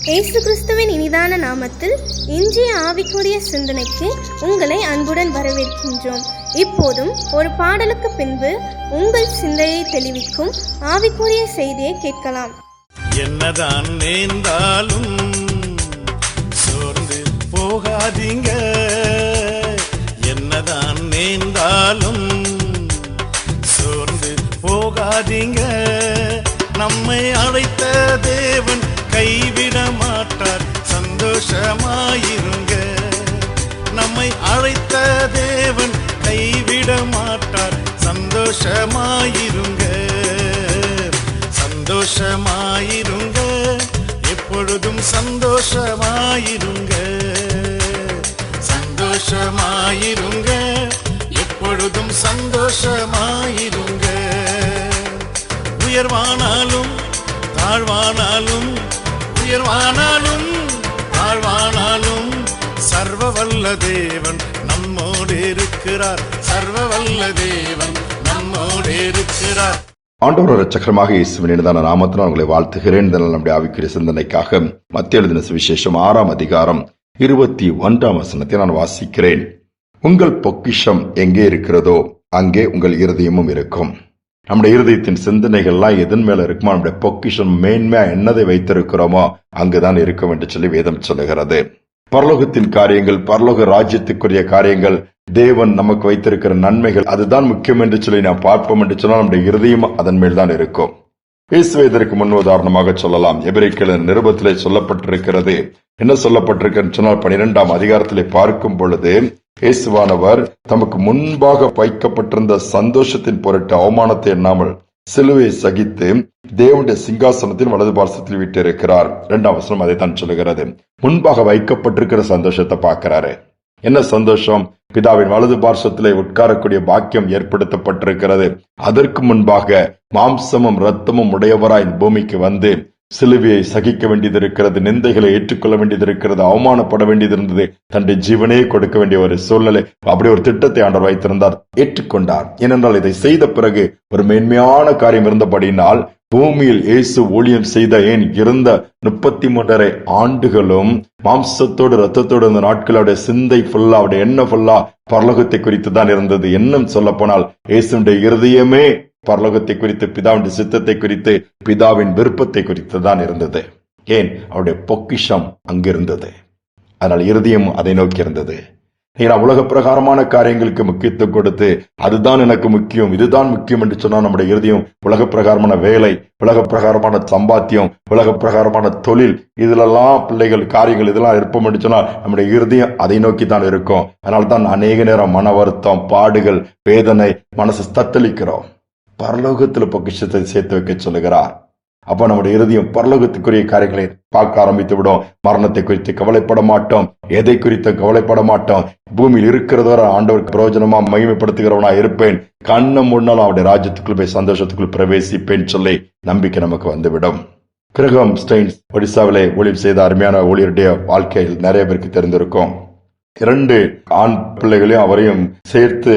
இயேசு கிறிஸ்துவின் இனிதான நாமத்தில் இன்றைய ஆவிக்குரிய சிந்தனைக்கு உங்களை அன்புடன் வரவேற்கின்றோம். இப்போதும் ஒரு பாடலுக்கு பின்பு உங்கள் சிந்தையை தெளிவிக்கும் ஆவிக்குரிய செய்தியை கேட்கலாம். என்னதான் நேர்ந்தாலும் சோர்ந்து போகாதீங்க, என்னதான் நேர்ந்தாலும் சோர்ந்து போகாதீங்க. நம்மை அழைத்த தேவன் கைவிட மாட்டார், சந்தோஷமாயிருங்க. நம்மை அழைத்த தேவன் கைவிட மாட்டார், சந்தோஷமாயிருங்க. சந்தோஷமாயிருங்க, எப்பொழுதும் சந்தோஷமாயிருங்க. சந்தோஷமாயிருங்க, எப்பொழுதும் சந்தோஷமாயிருங்க. உயர்வானாலும் தாழ்வானாலும், உயர்வானாலும் தாழ்வானாலும் சர்வ வல்ல தேவன் நம்மோடு இருக்கிறார், சர்வ வல்ல தேவன் நம்மோடு இருக்கிறார். ஆண்டவர் இரட்சகருமாக இயேசுவின் இனிதான நாமத்தினால் உங்களை வாழ்த்துகிறேன். இதனால் நம்முடைய ஆவிக்குரிய சிந்தனைக்காக மத்தேயு எழுதின சுவிசேஷம் 6ஆம் அதிகாரம் 21ஆம் வசனத்தை நான் வாசிக்கிறேன். உங்கள் பொக்கிஷம் எங்கே இருக்கிறதோ அங்கே உங்கள் இருதயமும் இருக்கும். நம்முடைய இருதயத்தின் சிந்தனைகள்லாம் எதன் மேல இருக்குமோ, நம்முடைய பொக்கிஷம் மேன்மையா என்னதை வைத்திருக்கிறோமோ அங்குதான் இருக்கும் என்று சொல்லி வேதம் சொல்லுகிறது. பரலோகத்தின் காரியங்கள், பரலோக ராஜ்யத்துக்குரிய காரியங்கள், தேவன் நமக்கு வைத்திருக்கிற நன்மைகள், அதுதான் முக்கியம் என்று சொல்லி நாம் பார்ப்போம் என்று சொன்னால் நம்முடைய இருதயம் அதன் மேல் தான் இருக்கும். இயேசுவை இதற்கு முன் உதாரணமாக சொல்லலாம். எபிரேயர் நிருபத்திலே சொல்லப்பட்டிருக்கிறது. என்ன சொல்லப்பட்டிருக்கிறது சொன்னால் 12ஆம் அதிகாரத்திலே பார்க்கும் பொழுது இயேசுவானவர் தமக்கு முன்பாக வைக்கப்பட்டிருந்த சந்தோஷத்தின் பொருட்டு அவமானத்தை எண்ணாமல் சிலுவை சகித்து தேவனுடைய சிங்காசனத்தின் வலது பார்சத்தில் விட்டிருக்கிறார். 2ஆம் வசனம் அதை தான் சொல்லுகிறது. முன்பாக வைக்கப்பட்டிருக்கிற சந்தோஷத்தை பார்க்கிறாரு. என்ன சந்தோஷம்? பிதாவின் வலது பார்சத்திலே உட்காரக்கூடிய பாக்கியம் ஏற்படுத்தப்பட்டிருக்கிறது. அதற்கு முன்பாக மாம்சமும் இரத்தமும் உடையவராய் பூமிக்கு வந்து சிலுவையை சகிக்க வேண்டியது இருக்கிறது, நிந்தைகளை ஏற்றுக்கொள்ள வேண்டியது இருக்கிறது, அவமானப்பட வேண்டியது இருந்தது, தன்னுடைய ஜீவனையே கொடுக்க வேண்டிய ஒரு சூழ்நிலை, அப்படி ஒரு திட்டத்தை ஆண்டவர் வைத்திருந்தார். ஏற்றுக்கொண்டார். ஏனென்றால் இதை செய்த பிறகு ஒரு மேன்மையான காரியம் இருந்தபடினால் பூமியில் இயேசு ஊழியம் செய்த இருந்த 33.5 ஆண்டுகளும் மாம்சத்தோடு ரத்தத்தோடு இந்த நாட்கள் அவருடைய சிந்தை ஃபுல்லா, அவருடைய எண்ணம் ஃபுல்லா பரலோகத்தை குறித்து தான் இருந்தது. இன்னும் சொல்ல போனால் இயேசுடைய இருதயமே பரலோகத்தை குறித்து, பிதாவின் சித்தத்தை குறித்து, பிதாவின் விருப்பத்தை குறித்து தான் இருந்தது. ஏன்? அவருடைய பொக்கிஷம் அங்கிருந்தது. அதனால் இருதயம் அதை நோக்கி இருந்தது. உலக பிரகாரமான காரியங்களுக்கு முக்கியத்துவம் கொடுத்து அதுதான் எனக்கு முக்கியம், இதுதான் முக்கியம் என்று சொன்னால் நம்முடைய இருதயம் உலக பிரகாரமான வேலை, உலக பிரகாரமான சம்பாத்தியம், உலக பிரகாரமான தொழில், இதுலெல்லாம் பிள்ளைகள் காரியங்கள் இதெல்லாம் இருப்போம் என்று சொன்னால் நம்முடைய இருதயம் அதை நோக்கி தான் இருக்கும். அதனால தான் அநேக நேரம் மன வருத்தம், பாடுகள், வேதனை, மனசு தத்தளிக்கிறோம். பரலோகத்துல பொக்கிஷத்தை சேர்த்து வைக்க சொல்லுகிறார். அப்ப நம்முடைய இருதயம் பரலோகத்துக்குரிய காரியங்களை பார்க்க ஆரம்பித்து விடும். மரணத்தை குறித்து கவலைப்பட மாட்டோம், எதை குறித்து கவலைப்பட மாட்டோம். பூமியில் இருக்கிறதோ ஆண்டவருக்கு பிரயோஜனமா மகிமைப்படுத்துகிறவனா இருப்பேன், கண்ணை முன்னாலும் அவருடைய ராஜ்யத்துக்குள் போய் சந்தோஷத்துக்குள் பிரவேசிப்பேன் சொல்லி நம்பிக்கை நமக்கு வந்துவிடும். கிரகம் ஸ்டெயின்ஸ் ஒடிசாவிலே ஊழியம் செய்த அருமையான ஊழியருடைய வாழ்க்கையில் நிறைய பேருக்கு தெரிந்திருக்கும். 2 ஆண் பிள்ளைகளையும் அவரையும் சேர்த்து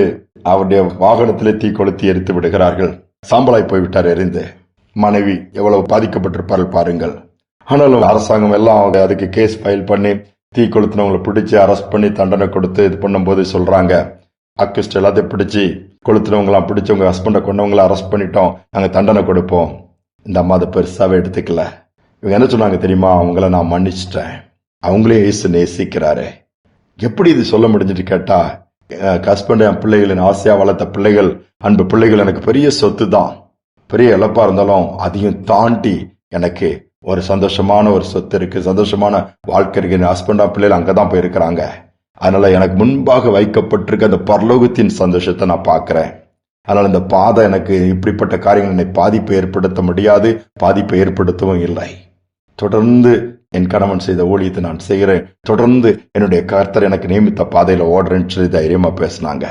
அவருடைய வாகனத்திலே தீ கொளுத்தி எரித்து விடுகிறார்கள். சாம்பலாய் போய்விட்டார் எரிந்து. மனைவி எவ்வளவு பாதிக்கப்பட்டிருப்பார்கள் பாருங்கள். ஆனாலும் அரசாங்கம் எல்லாம் அதுக்கு கேஸ் ஃபைல் பண்ணி தீ கொளுத்தினவங்களை பிடிச்சி அரெஸ்ட் பண்ணி தண்டனை கொடுத்து இது பண்ணும் போது சொல்றாங்க, அக்யூஸ்ட் எல்லாத்தையும் பிடிச்சி கொளுத்தினவங்களாம் பிடிச்சி உங்க ஹஸ்பண்டை கொண்டவங்களை அரெஸ்ட் பண்ணிட்டோம், நாங்க தண்டனை கொடுப்போம். இந்த அம்மா அதை பெருசாவே எடுத்துக்கல. இவங்க என்ன சொன்னாங்க தெரியுமா? அவங்கள நான் மன்னிச்சிட்டேன், அவங்களே இயேசு நேசிக்கிறாரு. எப்படி இது சொல்ல முடிஞ்சிட்டு கேட்டா, ஹஸ்பண்ட் என் பிள்ளைகளின் ஆசையா வளர்த்த பிள்ளைகள், அன்பு பிள்ளைகள் எனக்கு பெரிய சொத்து தான். பெரிய இழப்பா இருந்தாலும் அதையும் தாண்டி எனக்கு ஒரு சந்தோஷமான ஒரு சொத்து இருக்கு, சந்தோஷமான வாழ்க்கை இருக்கு. என் ஹஸ்பண்டா பிள்ளைகள் அங்கதான் போயிருக்கிறாங்க. அதனால எனக்கு முன்பாக வைக்கப்பட்டிருக்க அந்த பரலோகத்தின் சந்தோஷத்தை நான் பார்க்கிறேன். அதனால இந்த பாதை எனக்கு இப்படிப்பட்ட காரியங்கள் என்னை பாதிப்பை ஏற்படுத்த முடியாது, பாதிப்பை ஏற்படுத்தவும் இல்லை. தொடர்ந்து என் கணவன் செய்த ஊழியத்தை நான் செய்கிறேன், தொடர்ந்து என்னுடைய கர்த்தர் எனக்கு நியமித்த பாதையில ஓடுறேன்னு சொல்லி தைரியமா பேசினாங்க.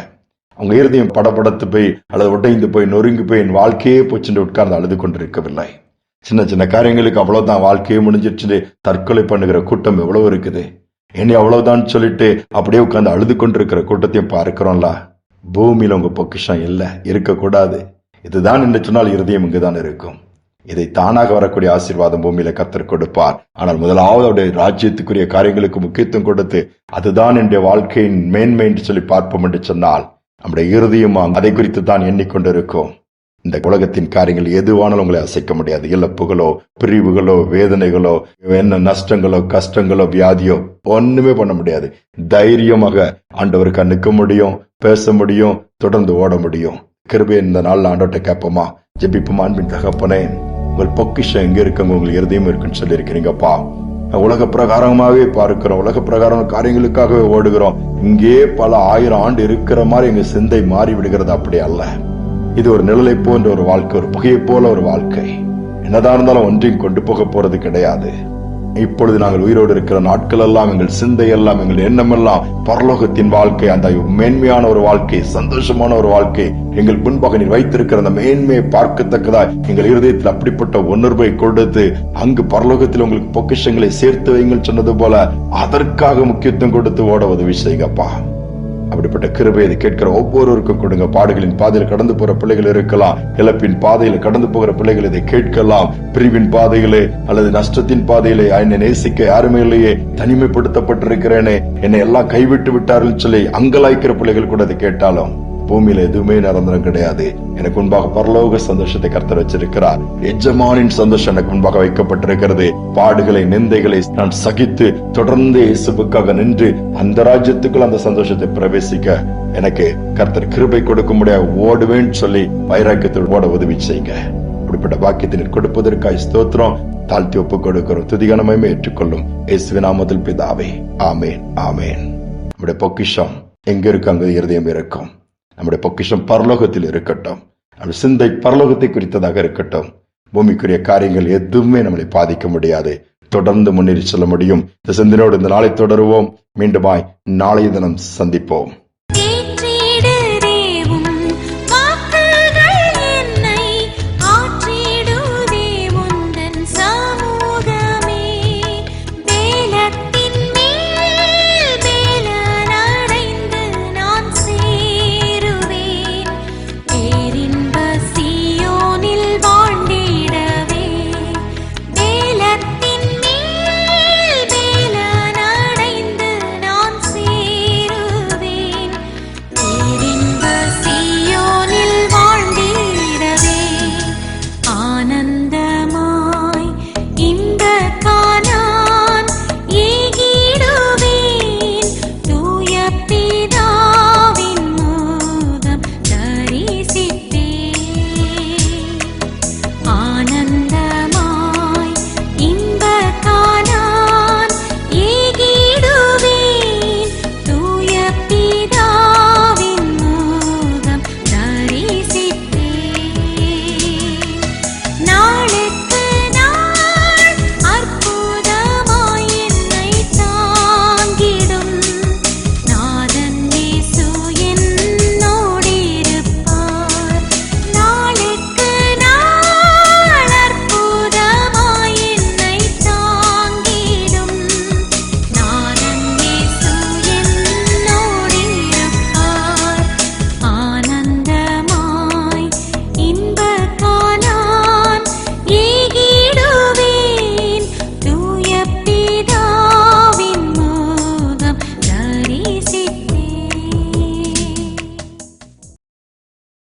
அவங்க இருதயம் படபடத்து போய் அல்லது உடைந்து போய் நொறுங்கி போய் என் வாழ்க்கையே போச்சுட்டு உட்கார்ந்து அழுது கொண்டிருக்கவில்லை. சின்ன சின்ன காரியங்களுக்கு அவ்வளவுதான் வாழ்க்கையே முடிஞ்சிருச்சு தற்கொலை பண்ணுகிற கூட்டம் எவ்வளவு இருக்குது. என்னை அவ்வளவுதான் சொல்லிட்டு அப்படியே உட்கார்ந்து அழுது கொண்டிருக்கிற கூட்டத்தையும் பார்க்கிறோம்ல. பூமியில உங்க பொக்கிஷம் இல்லை, இருக்கக்கூடாது. இதுதான் என்று சொன்னால் இருதயம் இங்குதான் இருக்கும். இதை தானாக வரக்கூடிய ஆசீர்வாதம் பூமியில கர்த்தர் கொடுப்பார். ஆனால் முதலாவது அவருடைய ராஜ்யத்துக்குரிய காரியங்களுக்கு முக்கியத்துவம் கொடுத்து அதுதான் என்னுடைய வாழ்க்கையின் மேன்மை என்று சொல்லி பார்ப்போம் என்று சொன்னால் நம்முடைய இறுதியும் அதை குறித்து தான் எண்ணிக்கொண்டிருக்கும். இந்த உலகத்தின் காரியங்கள் எதுவானாலும் உங்களை அசைக்க முடியாது. இழப்புகளோ, பிரிவுகளோ, வேதனைகளோ, என்ன நஷ்டங்களோ, கஷ்டங்களோ, வியாதியோ ஒண்ணுமே பண்ண முடியாது. தைரியமாக ஆண்டவருக்கு நிற்க முடியும், பேச முடியும், தொடர்ந்து ஓட முடியும். கிருபை இந்த நாள்ல ஆண்டவர்கிட்ட கேட்போமா, ஜெபிப்போமா. அன்பின் தகப்பனே, உங்கள் பொக்கிஷம் எங்க இருக்குங்க, உங்களுக்கு இருதயம் இருக்குன்னு சொல்லி இருக்கிறீங்கப்பா. உலக பிரகாரமாகவே பார்க்கிறோம், உலக பிரகாரம் காரியங்களுக்காகவே ஓடுகிறோம். இங்கே பல 1000 ஆண்டு இருக்கிற மாதிரி எங்க சிந்தை மாறி விடுகிறது. அப்படி அல்ல, இது ஒரு நிழலை போன்ற ஒரு வாழ்க்கை, ஒரு புகையை போல ஒரு வாழ்க்கை. என்னதான் இருந்தாலும் ஒன்றையும் கொண்டு போக போறது கிடையாது. இப்பொழுது நாங்கள் உயிரோடு இருக்கிற நாட்கள் எல்லாம், எங்கள் சிந்தை எல்லாம், எங்கள் எண்ணம் எல்லாம் பரலோகத்தின் வாழ்க்கை, அந்த மேன்மையான ஒரு வாழ்க்கை, சந்தோஷமான ஒரு வாழ்க்கை எங்கள் முன்பாக நீர் வைத்திருக்கிற அந்த மேன்மையை பார்க்கத்தக்கதா எங்கள் இருதயத்தில் அப்படிப்பட்ட உணர்வை கொடுத்து அங்கு பரலோகத்தில் உங்களுக்கு பொக்கிஷங்களை சேர்த்து வைங்கள் சொன்னது போல அதற்காக முக்கியத்துவம் கொடுத்து ஓட உதவி செய்யுங்கப்பா. அப்படிப்பட்ட கிருபையை கேட்கிற ஒவ்வொருவருக்கும் கொடுங்க. பாடுகளின் பாதையில் கடந்து போற பிள்ளைகள் இருக்கலாம், இழப்பின் பாதையில கடந்து போகிற பிள்ளைகள் இதை கேட்கலாம். பிரிவின் பாதையிலே அல்லது நஷ்டத்தின் பாதையிலே என்னை நேசிக்க யாருமே இல்லையே, தனிமைப்படுத்தப்பட்டிருக்கிறேனே, என்னை எல்லாம் கைவிட்டு விட்டார்கள் சொல்லி அங்கலாய்க்கிற பிள்ளைகள் கூட அதை கேட்டாலும் பூமியில எதுவுமே நிரந்தரம் கிடையாது. எனக்கு முன்பாக பரலோக சந்தோஷத்தை கர்த்தர் வச்சிருக்கிறார். எஜமானின் சந்தோஷம் எனக்கு முன்பாக வைக்கப்பட்டிருக்கிறது. பாடுகளை, நிந்தைகளை நான் சகித்து தொடர்ந்து இயேசுவுக்காக நின்று அந்த ராஜ்யத்துக்குள் அந்த சந்தோஷத்தை பிரவேசிக்க எனக்கு கர்த்தர் கிருபை கொடுக்க முடியாது. ஓடுவேன் சொல்லி வைராக்கியத்தோடு ஓட உதவி செய்யுங்க. அப்படிப்பட்ட பாக்கியத்தினர் கொடுப்பதற்காக ஸ்தோத்திரம். தாழ்த்தி ஒப்பு கொடுக்கிறோம். துதிகனமே ஏற்றுக்கொள்ளும் இயேசுவின் நாமத்தில் பிதாவே, ஆமேன், ஆமேன். நம்முடைய பொக்கிஷம் எங்க இருக்கு அங்க இருதயம் இருக்கும். நம்முடைய பொக்கிஷம் பரலோகத்தில் இருக்கட்டும். நம்முடைய சிந்தை பரலோகத்தை குறித்ததாக இருக்கட்டும். பூமிக்குரிய காரியங்கள் எதுவுமே நம்மளை பாதிக்க முடியாது. தொடர்ந்து முன்னேறி செல்ல முடியும். இந்த சிந்தனையோடு இந்த நாளை தொடருவோம். மீண்டுமாய் நாளைய தினம் சந்திப்போம்.